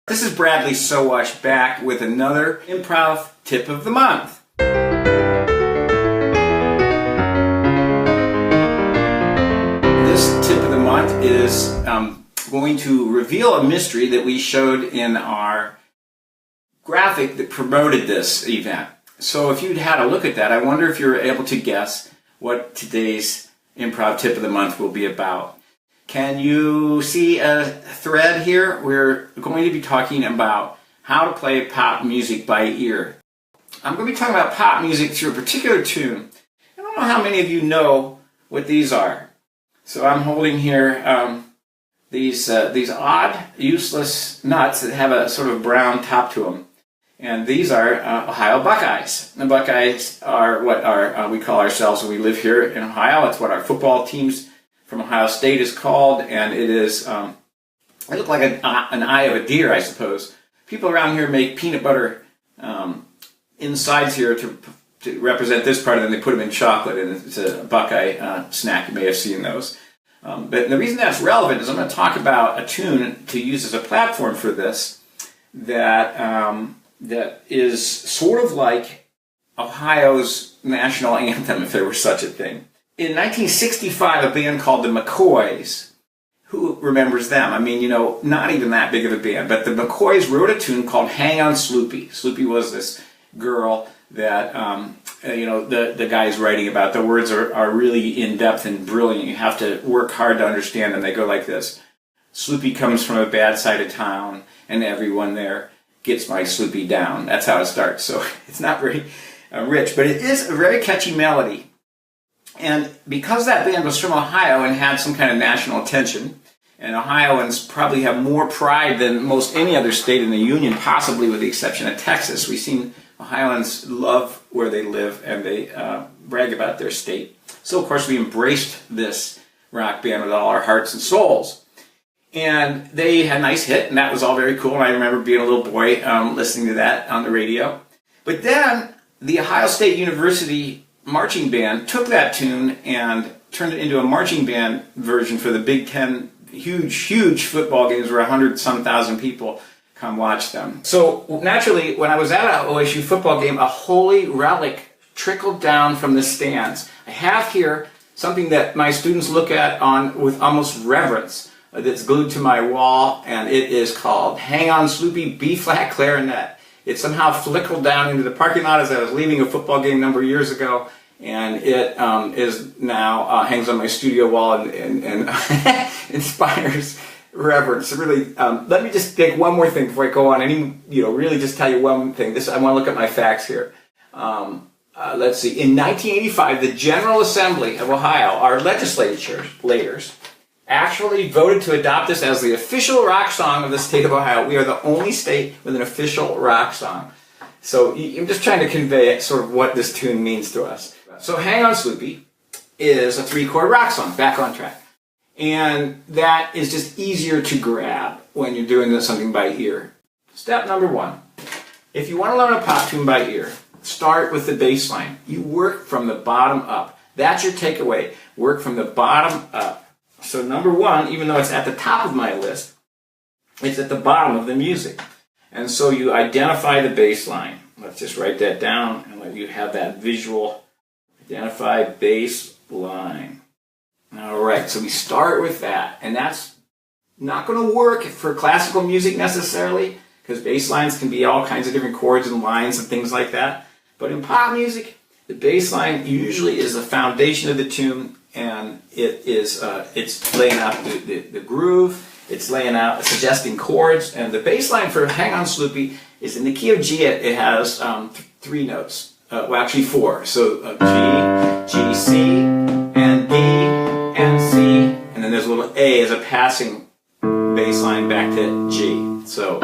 This is Bradley Sowash back with another improv tip of the month. This tip of the month is going to reveal a mystery that we showed in our graphic that promoted this event. So if you'd had a look at that, I wonder if you're able to guess what today's improv tip of the month will be about. Can you see a thread here? We're going to be talking about how to play pop music by ear. I'm going to be talking about pop music through a particular tune. I don't know how many of you know what these are. So I'm holding here these odd, useless nuts that have a sort of brown top to them. And these are Ohio Buckeyes. The Buckeyes are what we call ourselves when we live here in Ohio. It's what our football teams from Ohio State is called, and it is, they look like an eye of a deer, I suppose. People around here make peanut butter insides here to represent this part, and then they put them in chocolate, and it's a Buckeye snack. You may have seen those. But the reason that's relevant is I'm going to talk about a tune to use as a platform for this that is sort of like Ohio's national anthem, if there were such a thing. In 1965, a band called the McCoys, who remembers them? I mean, not even that big of a band, but the McCoys wrote a tune called Hang on Sloopy. Sloopy was this girl that, the guy's writing about. The words are really in-depth and brilliant. You have to work hard to understand them. They go like this. Sloopy comes from a bad side of town, and everyone there gets my Sloopy down. That's how it starts. So it's not very rich, but it is a very catchy melody. And because that band was from Ohio and had some kind of national attention, and Ohioans probably have more pride than most any other state in the Union, possibly with the exception of Texas. We've seen Ohioans love where they live and they brag about their state. So, of course, we embraced this rock band with all our hearts and souls. And they had a nice hit, and that was all very cool. And I remember being a little boy listening to that on the radio. But then the Ohio State University marching band took that tune and turned it into a marching band version for the Big Ten, huge football games where 100-some thousand people come watch them. So naturally, when I was at an OSU football game, a holy relic trickled down from the stands. I have here something that my students look at with almost reverence that's glued to my wall, and it is called Hang on Sloopy B-flat clarinet. It somehow flickered down into the parking lot as I was leaving a football game a number of years ago, and it is now hangs on my studio wall and inspires reverence. Really, let me just take one more thing before I go on. Really just tell you one thing. I want to look at my facts here. Let's see. In 1985, the General Assembly of Ohio, our legislators, actually voted to adopt this as the official rock song of the state of Ohio. We are the only state with an official rock song. So I'm just trying to convey sort of what this tune means to us. So Hang on Sloopy is a 3-chord rock song, back on track. And that is just easier to grab when you're doing something by ear. Step number 1. If you want to learn a pop tune by ear, start with the bass line. You work from the bottom up. That's your takeaway. Work from the bottom up. So number 1, even though it's at the top of my list, it's at the bottom of the music. And so you identify the bass line. Let's just write that down and let you have that visual. Identify bass line. All right, so we start with that. And that's not going to work for classical music necessarily, because bass lines can be all kinds of different chords and lines and things like that. But in pop music, the bass line usually is the foundation of the tune, and it's laying out the groove, it's laying out, suggesting chords, and the bass line for Hang on Sloopy is in the key of G. It has 3 notes, actually 4. So G, G, C, and D, and C, and then there's a little A as a passing bass line back to G. So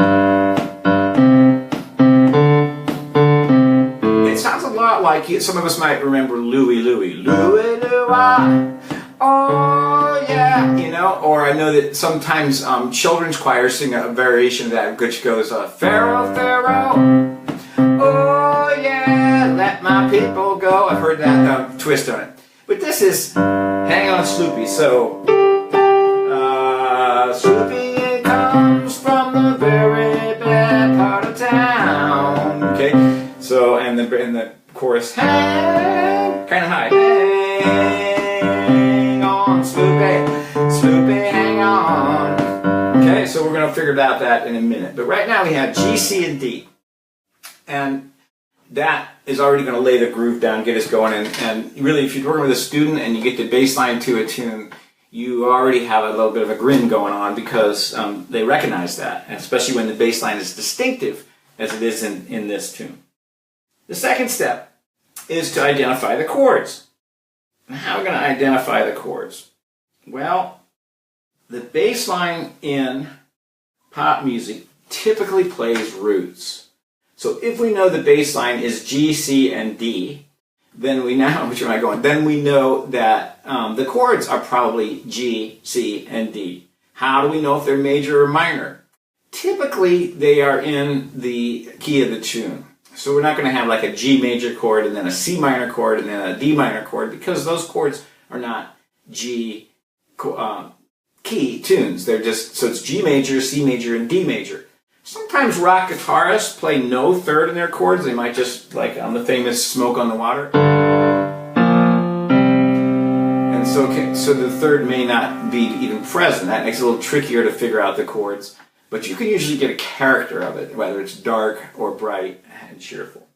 it sounds a lot like, some of us might remember Louie Louie. Louie Louie, oh yeah, or I know that sometimes children's choirs sing a variation of that, which goes, Pharaoh, Pharaoh, oh yeah, let my people go. I've heard that twist on it. But this is Hang on Sloopy, so Sloopy comes from the very chorus. Hang, kind of high. Hang on, Sloopy, Sloopy, hang on. Okay, so we're going to figure out that in a minute. But right now we have G, C, and D. And that is already going to lay the groove down, get us going. And really, if you're working with a student and you get the bass line to a tune, you already have a little bit of a grin going on because they recognize that, and especially when the bass line is distinctive, as it is in this tune. The second step is to identify the chords. And how are we going to identify the chords? Well, the bass line in pop music typically plays roots. So if we know the bass line is G, C, and D, then we now, which am I going? Then we know that the chords are probably G, C, and D. How do we know if they're major or minor? Typically, they are in the key of the tune. So we're not going to have like a G major chord and then a C minor chord and then a D minor chord because those chords are not G key tunes. They're just, so it's G major, C major, and D major. Sometimes rock guitarists play no third in their chords. They might just, like on the famous Smoke on the Water. And so the third may not be even present. That makes it a little trickier to figure out the chords. But you can usually get a character of it, whether it's dark or bright and cheerful.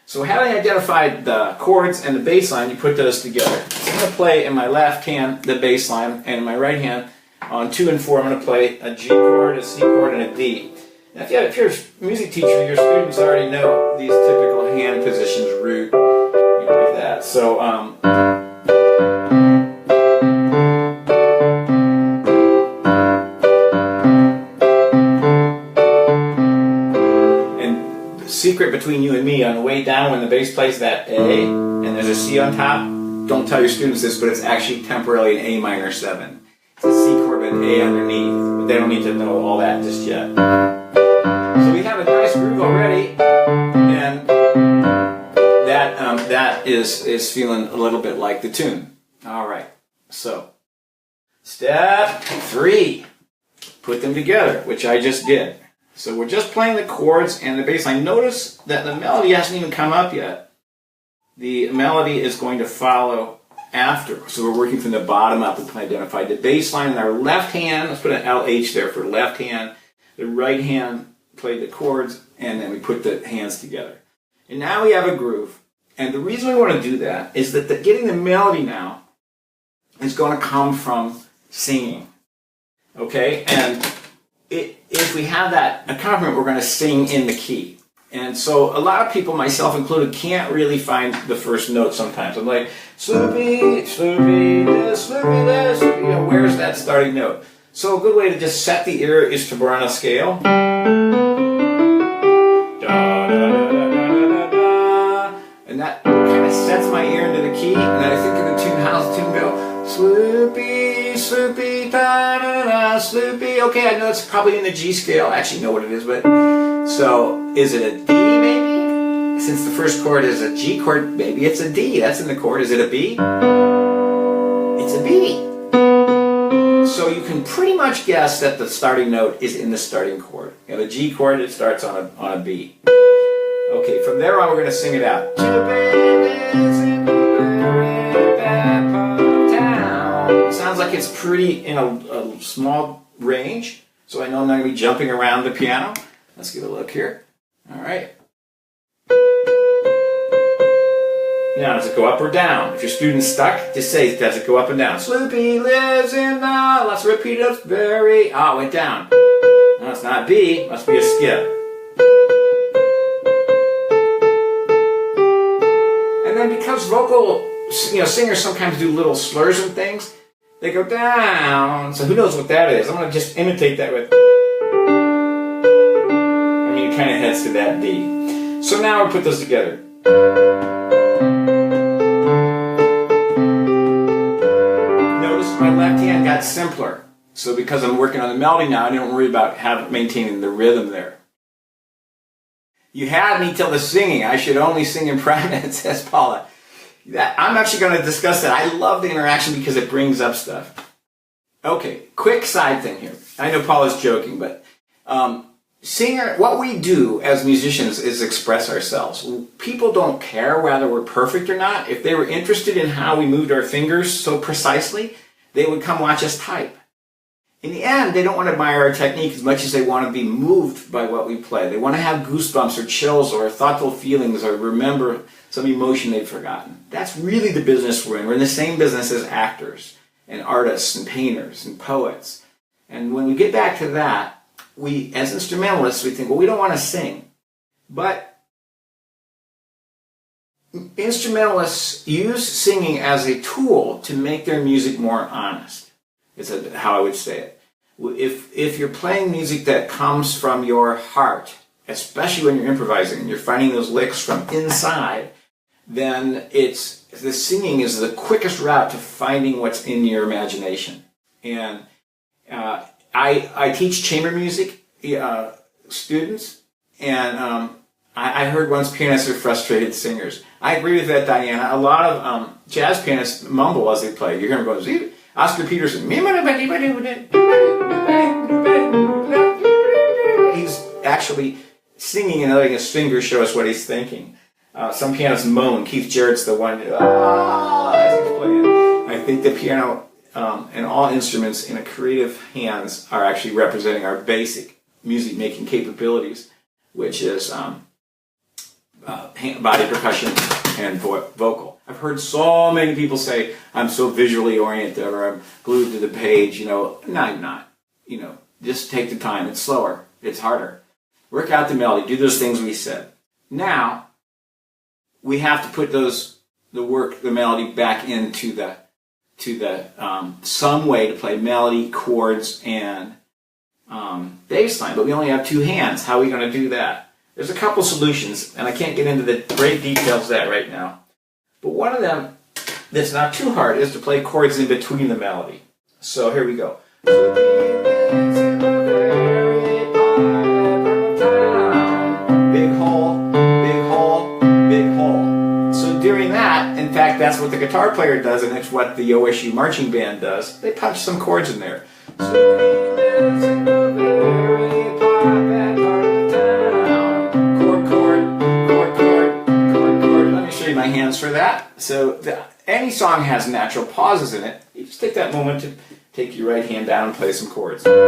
So having identified the chords and the bass line, you put those together. So I'm going to play in my left hand the bass line, and in my right hand on 2 and 4 I'm going to play a G chord, a C chord, and a D. Now, if you're a music teacher, your students already know these typical hand positions, root, like that. So, and the secret between you and me, on the way down when the bass plays that A, and there's a C on top, don't tell your students this, but it's actually temporarily an A minor 7. It's a C chord with an A underneath, but they don't need to know all that just yet. So we have a nice groove already, and that is feeling a little bit like the tune. All right, so step 3, put them together, which I just did. So we're just playing the chords and the bass line. Notice that the melody hasn't even come up yet. The melody is going to follow after. So we're working from the bottom up. We can identify the bass line in our left hand. Let's put an LH there for left hand. The right hand played the chords, and then we put the hands together. And now we have a groove. And the reason we want to do that is that getting the melody now is going to come from singing. Okay? And if we have that accompaniment, we're going to sing in the key. And so a lot of people, myself included, can't really find the first note sometimes. I'm like, Sloopy, Sloopy, this, Sloopy, this. You know, where's that starting note? So a good way to just set the ear is to burn a scale. And that kind of sets my ear into the key, and then I think of the tune. How's the tune go? Sloopy, Sloopy, da-da-da, Sloopy. Okay, I know it's probably in the G scale. I actually know what it is, but so is it a D maybe? Since the first chord is a G chord, maybe it's a D. That's in the chord. Is it a B? It's a B. So you can pretty much guess that the starting note is in the starting chord. You have a G chord, it starts on a B. Okay, from there on we're going to sing it out. Sounds like it's pretty in a small range, so I know I'm not going to be jumping around the piano. Let's give it a look here. All right. Now, does it go up or down? If your student's stuck, just say, does it go up and down? Sloopy lives in the... Let's repeat it. Very... Ah, it went down. No, it's not B. Must be a skip. And then because singers sometimes do little slurs and things, they go down. So who knows what that is? I'm going to just imitate that with... I mean, it kind of heads to that D. So now we'll put those together. My left hand got simpler. So because I'm working on the melody now, I don't worry about maintaining the rhythm there. You had me till the singing. I should only sing in private, says Paula. I'm actually going to discuss that. I love the interaction because it brings up stuff. Okay, quick side thing here. I know Paula's joking, but what we do as musicians is express ourselves. People don't care whether we're perfect or not. If they were interested in how we moved our fingers so precisely, they would come watch us type. In the end, they don't want to admire our technique as much as they want to be moved by what we play. They want to have goosebumps or chills or thoughtful feelings or remember some emotion they've forgotten. That's really the business we're in. We're in the same business as actors and artists and painters and poets. And when we get back to that, we, as instrumentalists, we think, well, we don't want to sing. But instrumentalists use singing as a tool to make their music more honest. Is how I would say it. If you're playing music that comes from your heart, especially when you're improvising and you're finding those licks from inside, then the singing is the quickest route to finding what's in your imagination. And I teach chamber music students, and I heard once pianists are frustrated singers. I agree with that, Diana. A lot of jazz pianists mumble as they play. You hear them going, Oscar Peterson. He's actually singing and letting his fingers show us what he's thinking. Some pianists moan. Keith Jarrett's the one as he's playing. I think the piano and all instruments in a creative hands are actually representing our basic music making capabilities, which is body percussion and vocal. I've heard so many people say, I'm so visually oriented or I'm glued to the page. No, I'm not. Just take the time. It's slower. It's harder. Work out the melody. Do those things we said. Now, we have to put the melody back into some way to play melody, chords, and bass line. But we only have two hands. How are we going to do that? There's a couple solutions, and I can't get into the great details of that right now. But one of them that's not too hard is to play chords in between the melody. So here we go. Big hole, big hole, big hole. So during that, in fact, that's what the guitar player does, and it's what the OSU marching band does. They punch some chords in there. My hands for that. So any song has natural pauses in it. You just take that moment to take your right hand down and play some chords. Chord.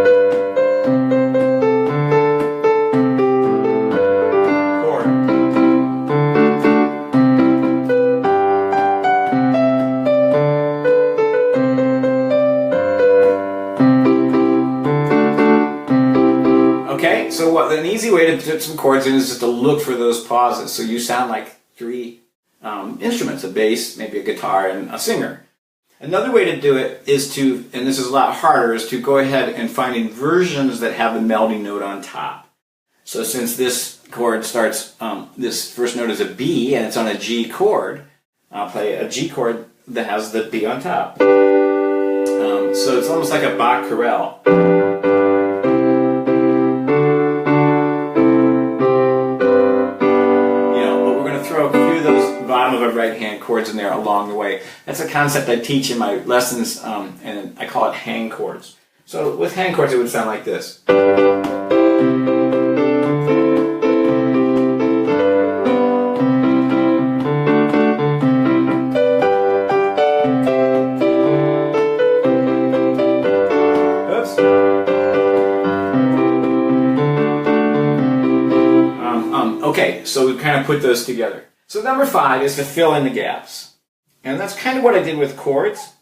Okay, so an easy way to put some chords in is just to look for those pauses. So you sound like three instruments, a bass, maybe a guitar, and a singer. Another way to do it is to, and this is a lot harder, is to go ahead and find inversions that have the melody note on top. So since this chord starts, this first note is a B and it's on a G chord, I'll play a G chord that has the B on top. So it's almost like a Bach chorale. Bottom of a right hand chords in there along the way. That's a concept I teach in my lessons, and I call it hang chords. So with hang chords it would sound like this. Oops. Okay, so we kind of put those together. So number 5 is to fill in the gaps. And that's kind of what I did with chords.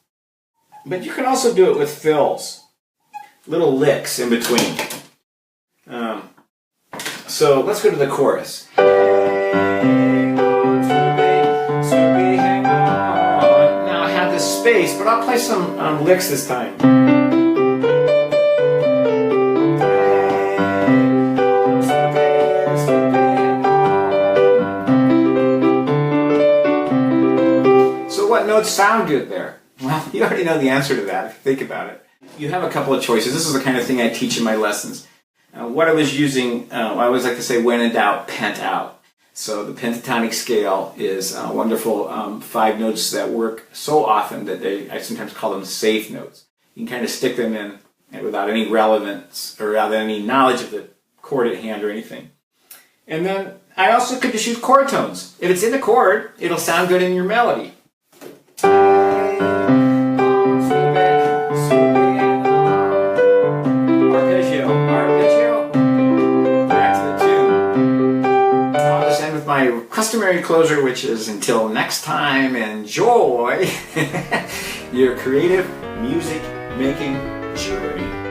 But you can also do it with fills. Little licks in between. So let's go to the chorus. Now I have this space, but I'll play some licks this time. What notes sound good there? Well, you already know the answer to that if you think about it. You have a couple of choices. This is the kind of thing I teach in my lessons. What I was using, I always like to say, when in doubt, pent out. So the pentatonic scale is wonderful 5 notes that work so often that I sometimes call them safe notes. You can kind of stick them in without any relevance or without any knowledge of the chord at hand or anything. And then I also could just use chord tones. If it's in the chord, it'll sound good in your melody. Arpeggio, back to the tune. I'll just end with my customary closer, which is until next time, enjoy your creative music making journey.